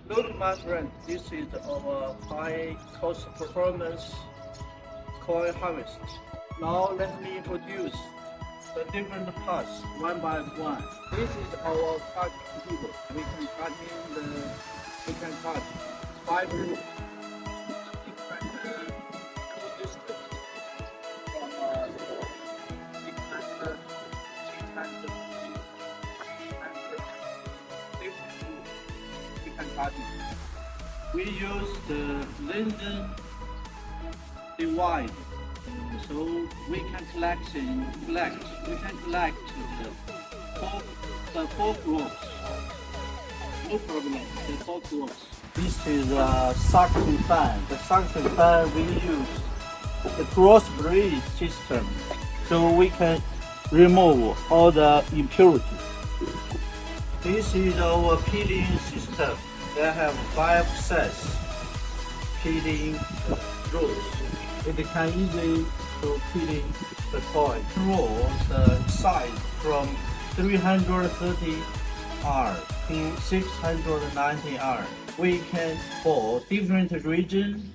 Look, my friend, this is our high cost performance coin harvest. Now let me introduce the different parts one by one. This is our cutting table. We can cut 5 different distance from 600, 600, 650. We can cut it. We use the linden divide, so we can collect the four groups. No problem, the four groups. This is a suction fan. The suction fan we use the crossbreed system, so we can remove all the impurities. This is our peeling system. They have 5 sets peeling rows. It can easily to peeling the coin. Roll the size from 330 R to 690 R. We can for different region,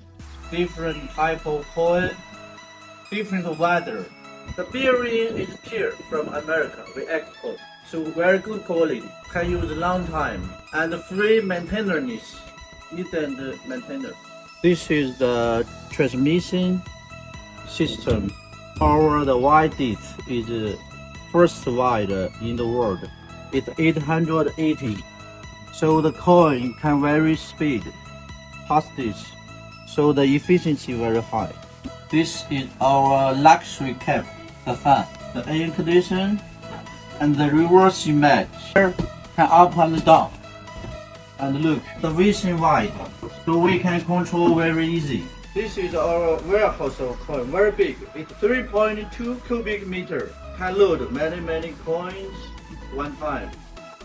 different type of coin, different weather. The bearing is pure from America. We export, so very good quality. Can use a long time and free maintenance. Instant maintenance. This is the transmission system. The width is first wide in the world. It's 880. So the coin can vary speed, past this. So the efficiency very high. This is our luxury cap, the fan, the air condition, and the reverse image. Here can up and down. And look, the vision wide, so we can control very easy. This is our warehouse of coin, very big. It's 3.2 cubic meter. Can load many coins one time.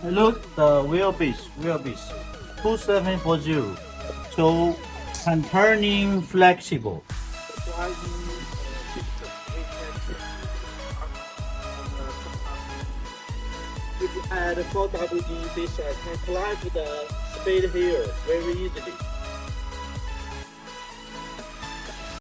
And look, the wheelbase, 2740. So can turning flexible. If you add 4WD, this can collect the speed here very easily.